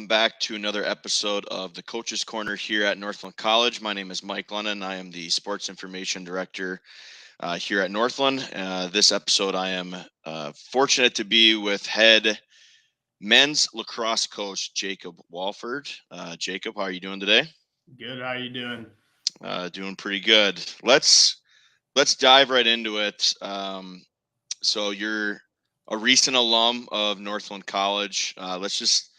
welcome back to another episode of the Coach's Corner here at Northland College. My name is Mike Lennon. I am the Sports Information Director here at Northland. This episode, I am fortunate to be with head men's lacrosse coach Jakob Wohlford. Jakob, how are you doing today? Good. How you doing? Doing pretty good. Let's dive right into it. So you're a recent alum of Northland College. Let's just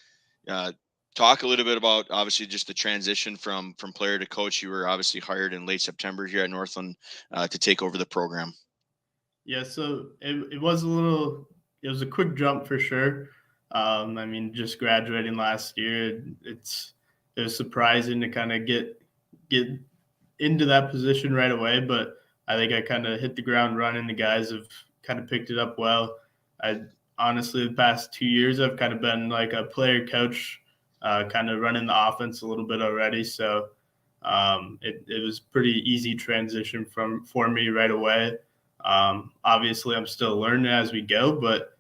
uh, talk a little bit about obviously just the transition from player to coach. You were obviously hired in late September here at Northland to take over the program. Yeah. So it was it was a quick jump for sure. Just graduating last year, it was surprising to kind of get into that position right away, but I think I kind of hit the ground running. The guys have kind of picked it up well. I honestly, the past 2 years, I've kind of been like a player coach, kind of running the offense a little bit already. So it was pretty easy transition for me right away. Obviously, I'm still learning as we go, but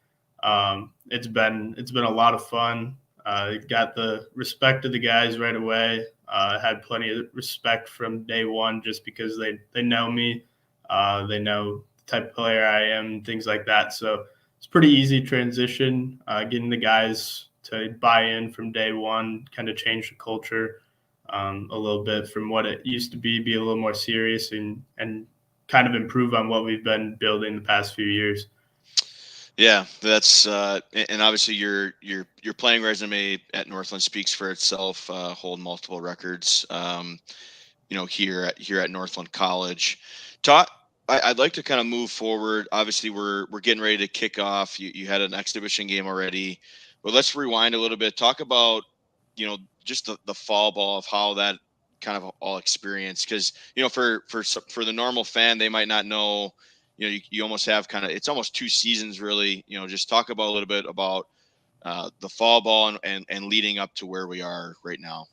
it's been a lot of fun. Got the respect of the guys right away. Had plenty of respect from day one just because they know me. They know the type of player I am, things like that. So it's pretty easy transition, getting the guys to buy in from day one, kind of change the culture a little bit from what it used to be a little more serious and kind of improve on what we've been building the past few years. Yeah, that's and obviously your playing resume at Northland speaks for itself. Hold multiple records, here at Northland College. Talk. I'd like to kind of move forward. Obviously, we're getting ready to kick off. You had an exhibition game already, but let's rewind a little bit. Talk about just the fall ball of how that kind of all experience, because for the normal fan, they might not know. You almost have kind of, it's almost two seasons really. Just talk about a little bit about the fall ball and leading up to where we are right now.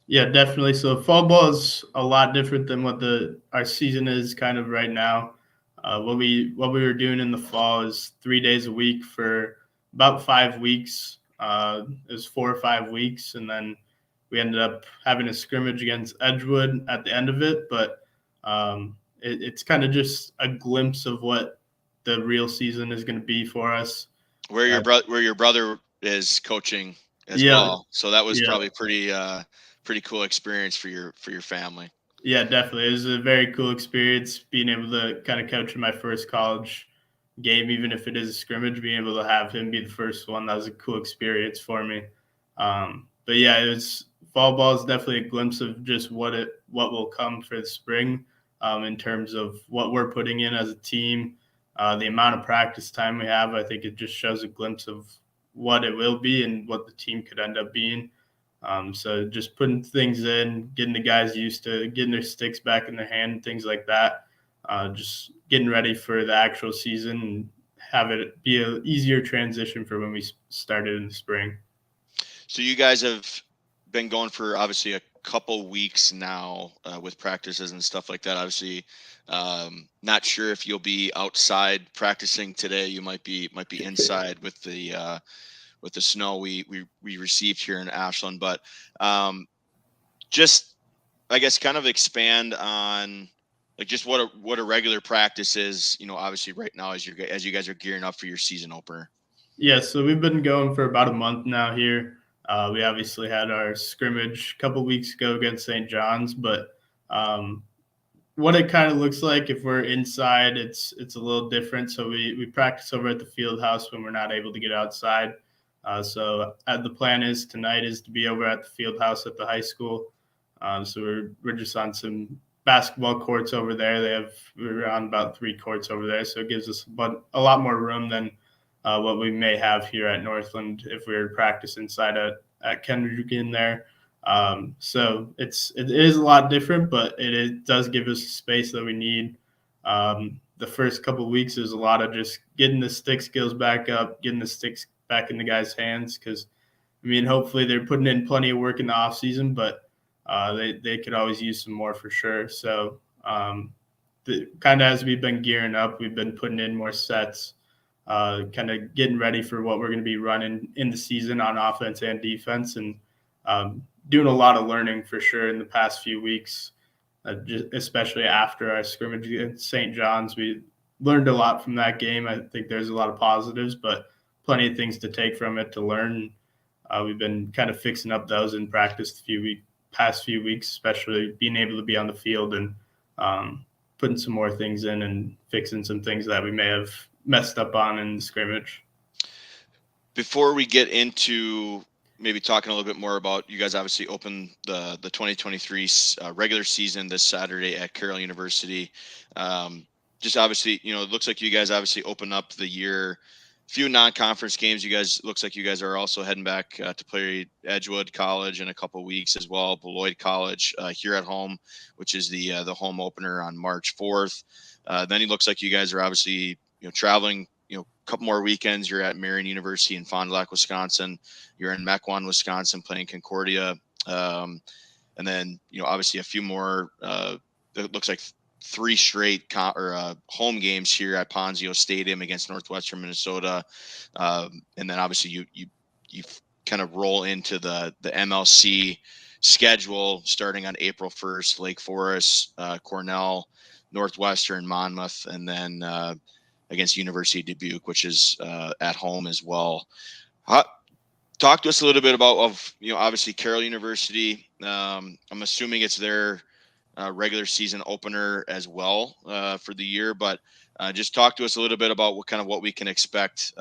Yeah, definitely. So fall ball is a lot different than what the our season is kind of right now. What we were doing in the fall is 3 days a week for about 5 weeks. It was 4 or 5 weeks, and then we ended up having a scrimmage against Edgewood at the end of it. But it's kind of just a glimpse of what the real season is going to be for us. Uh, Where your brother is coaching as yeah, well. So that was yeah. probably pretty cool experience for your family. Yeah, definitely. It was a very cool experience being able to kind of coach in my first college game, even if it is a scrimmage, being able to have him be the first one. That was a cool experience for me. But yeah, it was fall ball is definitely a glimpse of just what will come for the spring, in terms of what we're putting in as a team, the amount of practice time we have. I think it just shows a glimpse of what it will be and what the team could end up being. So just putting things in, getting the guys used to getting their sticks back in their hand, things like that. Just getting ready for the actual season and have it be an easier transition for when we started in the spring. So you guys have been going for obviously a couple weeks now with practices and stuff like that. Obviously, not sure if you'll be outside practicing today. You might be inside with the snow we received here in Ashland. But just I guess kind of expand on like just what a regular practice is. Obviously right now as you guys are gearing up for your season opener. Yeah, so we've been going for about a month now here. We obviously had our scrimmage a couple weeks ago against St. John's, but um, what it kind of looks like if we're inside, it's a little different. So we practice over at the field house when we're not able to get outside. The plan is tonight is to be over at the field house at the high school. So we're just on some basketball courts over there. We're on about 3 courts over there, so it gives us a lot more room than what we may have here at Northland if we were to practice inside at Kendrick in there. So it is a lot different, but it does give us the space that we need. The first couple of weeks is a lot of just getting the stick skills back up, getting the sticks back in the guys' hands. Because hopefully they're putting in plenty of work in the off season, but they could always use some more for sure. So kind of as we've been gearing up, we've been putting in more sets. kind of getting ready for what we're going to be running in the season on offense and defense, and doing a lot of learning for sure in the past few weeks, especially after our scrimmage against St. John's. We learned a lot from that game. I think there's a lot of positives, but plenty of things to take from it to learn. We've been kind of fixing up those in practice past few weeks, especially being able to be on the field and putting some more things in and fixing some things that we may have messed up on in the scrimmage. Before we get into maybe talking a little bit more about, you guys obviously open the 2023 regular season this Saturday at Carroll University. Just obviously, it looks like you guys obviously open up the year. Few non-conference games. Looks like you guys are also heading back to play Edgewood College in a couple of weeks as well. Beloit College here at home, which is the home opener on March 4th. Then it looks like you guys are obviously traveling. A couple more weekends. You're at Marion University in Fond du Lac, Wisconsin. You're in Mequon, Wisconsin, playing Concordia, and then obviously a few more. It looks like 3 straight home games here at Ponzio Stadium against Northwestern Minnesota, and then obviously you kind of roll into the MLC schedule starting on April 1st. Lake Forest, Cornell, Northwestern, Monmouth, and then against University of Dubuque, which is at home as well. Talk to us a little bit about obviously Carroll University. I'm assuming it's their regular season opener as well for the year, but just talk to us a little bit about what we can expect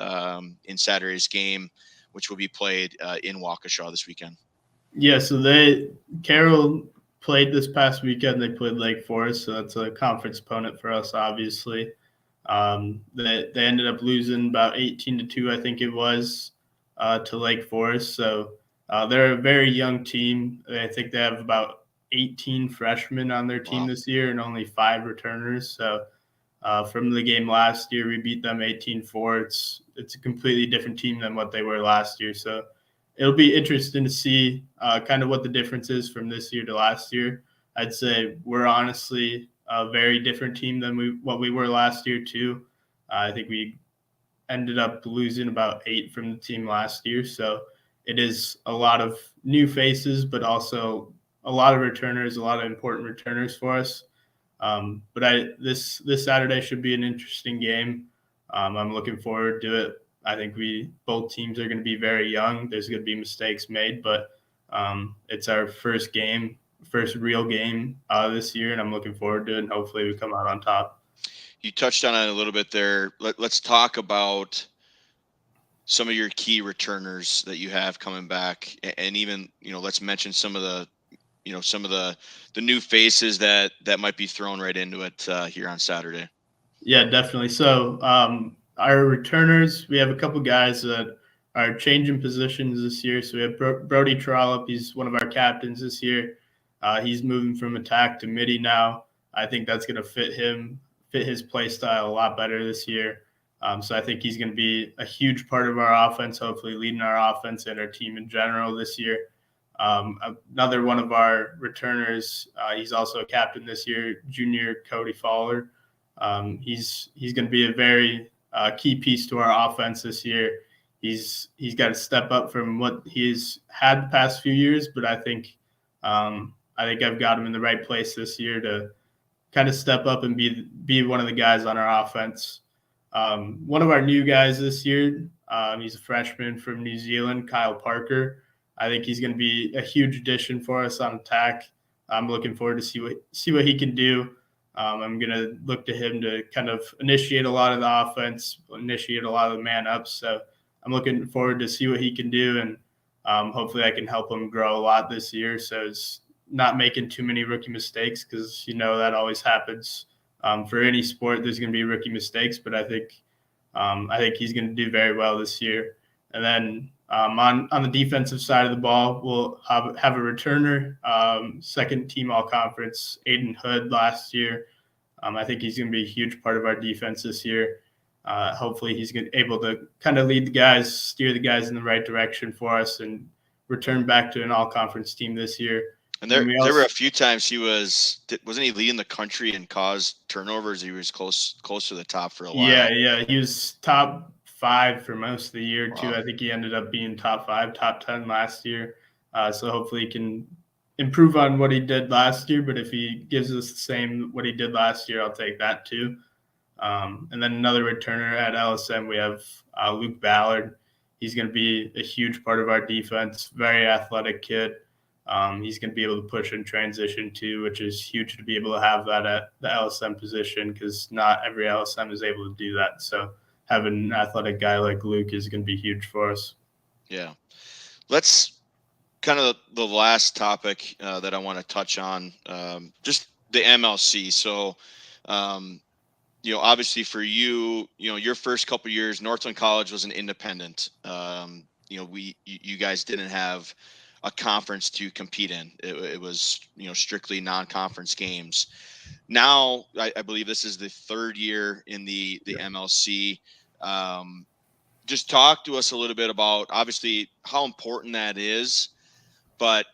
in Saturday's game, which will be played in Waukesha this weekend. Yeah, so Carroll played this past weekend. They played Lake Forest, so that's a conference opponent for us, obviously. They ended up losing about 18-2, I think it was, to Lake Forest. So they're a very young team. I think they have about 18 freshmen on their team this year and only 5 returners. So from the game last year, we beat them 18-4. It's a completely different team than what they were last year. So it'll be interesting to see kind of what the difference is from this year to last year. I'd say we're honestly a very different team than what we were last year too. I think we ended up losing about 8 from the team last year. So it is a lot of new faces, but also a lot of returners, a lot of important returners for us. But this Saturday should be an interesting game. I'm looking forward to it. I think both teams are going to be very young. There's going to be mistakes made, but it's our first real game this year, and I'm looking forward to it, and hopefully we come out on top. You touched on it a little bit there. Let's talk about some of your key returners that you have coming back, and even let's mention some of the new faces that might be thrown right into it here on Saturday. Yeah, definitely. So our returners, we have a couple guys that are changing positions this year. So we have Brody Trollope. He's one of our captains this year. He's moving from attack to midi now. I think that's going to fit his play style a lot better this year. So I think he's going to be a huge part of our offense, hopefully leading our offense and our team in general this year. Another one of our returners, he's also a captain this year, junior Cody Fowler. He's going to be a very key piece to our offense this year. He's got to step up from what he's had the past few years, but I think I've got him in the right place this year to kind of step up and be one of the guys on our offense. One of our new guys this year, he's a freshman from New Zealand, Kyle Parker. I think he's going to be a huge addition for us on attack. I'm looking forward to see what he can do. I'm going to look to him to kind of initiate a lot of the offense, initiate a lot of the man-ups. So I'm looking forward to see what he can do, and hopefully I can help him grow a lot this year. So it's not making too many rookie mistakes, because that always happens. For any sport, there's going to be rookie mistakes, but I think he's going to do very well this year. And then on the defensive side of the ball, we'll have a returner, second team all-conference, Aiden Hood last year. I think he's going to be a huge part of our defense this year. Hopefully he's able to kind of lead the guys, steer the guys in the right direction for us, and return back to an all-conference team this year. And there were a few times wasn't he leading the country and caused turnovers? He was close to the top for a while. Yeah, he was top 5 for most of the year too. Wow. I think he ended up being top 5, top 10 last year. So hopefully he can improve on what he did last year. But if he gives us the same what he did last year, I'll take that too. And then another returner at LSM, we have Luke Ballard. He's going to be a huge part of our defense. Very athletic kid. He's going to be able to push in transition too, which is huge to be able to have that at the LSM position because not every LSM is able to do that. So having an athletic guy like Luke is going to be huge for us. Yeah. Let's kind of the last topic that I want to touch on, just the MLC. So, obviously for you, your first couple of years, Northland College was an independent. You guys didn't have a conference to compete in. It was, strictly non-conference games. Now, I believe this is the third year in the MLC. Just talk to us a little bit about obviously how important that is, but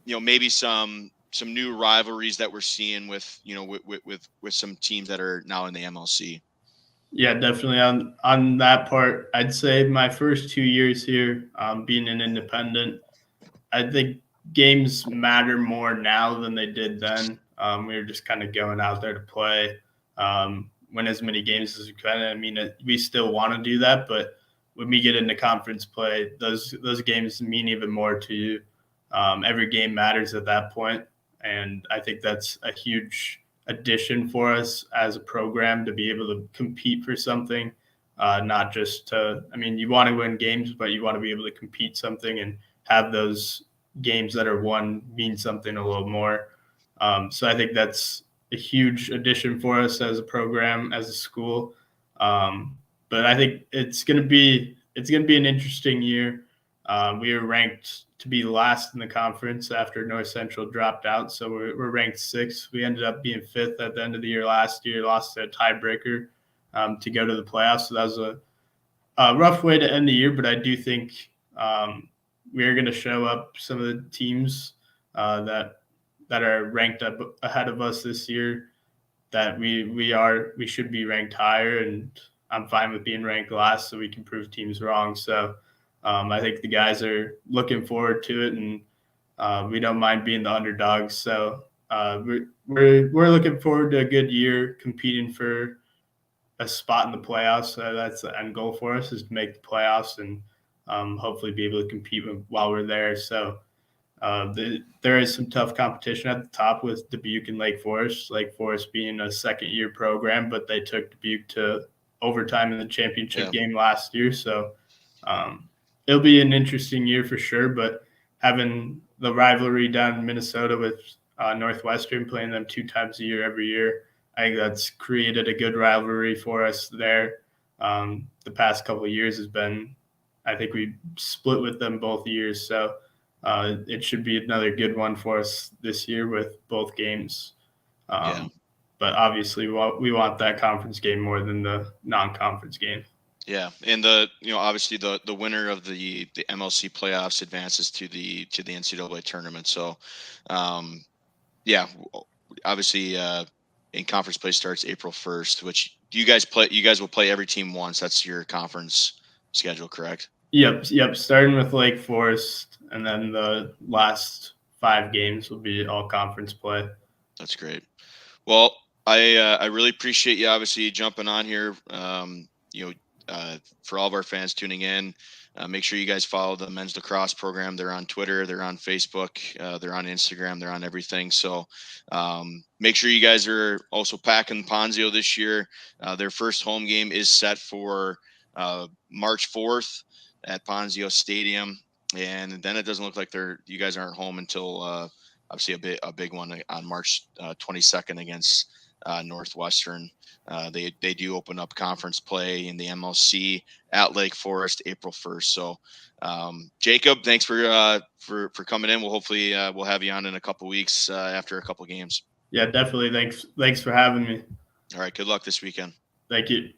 maybe some new rivalries that we're seeing with with some teams that are now in the MLC. Yeah, definitely on that part. I'd say my first 2 years here, being an independent, I think games matter more now than they did then. We were just kind of going out there to play, win as many games as we can. I mean, we still want to do that, but when we get into conference play, those games mean even more to you. Every game matters at that point, and I think that's a huge addition for us as a program to be able to compete for something, not just to. I mean, you want to win games, but you want to be able to compete something and have those games that are won mean something a little more. So I think that's a huge addition for us as a program, as a school. But I think it's going to be an interesting year. We were ranked to be last in the conference after North Central dropped out, so we're ranked 6th. We ended up being 5th at the end of the year last year, lost a tiebreaker to go to the playoffs. So that was a rough way to end the year, but I do think we're going to show up some of the teams that are ranked up ahead of us this year. That we should be ranked higher, and I'm fine with being ranked last, so we can prove teams wrong. So I think the guys are looking forward to it, and we don't mind being the underdogs. So we're looking forward to a good year competing for a spot in the playoffs. So that's the end goal for us, is to make the playoffs and hopefully be able to compete while we're there. So there is some tough competition at the top with Dubuque and Lake Forest. Lake Forest being a second-year program, but they took Dubuque to overtime in the championship game last year. So it'll be an interesting year for sure. But having the rivalry down in Minnesota with Northwestern, playing them 2 times a year every year, I think that's created a good rivalry for us there. The past couple of years has been, I think we split with them both years. So it should be another good one for us this year with both games. But obviously we want that conference game more than the non-conference game. Yeah, and obviously the winner of the MLC playoffs advances to the NCAA tournament. So, obviously in conference play starts April 1st, which you guys will play every team once. That's your conference schedule, correct? Yep. Starting with Lake Forest, and then the last 5 games will be all conference play. That's great. Well, I really appreciate you obviously jumping on here. For all of our fans tuning in, make sure you guys follow the men's lacrosse program. They're on Twitter, they're on Facebook, they're on Instagram, they're on everything. So make sure you guys are also packing Ponzio this year. Their first home game is set for March 4th at Ponzio Stadium, and then it doesn't look like you guys aren't home until obviously a big one on March 22nd against Northwestern. They do open up conference play in the MLC at Lake Forest April 1st. So Jakob, thanks for coming in. We'll have you on in a couple weeks after a couple games. Yeah, definitely. Thanks for having me. All right, good luck this weekend. Thank you.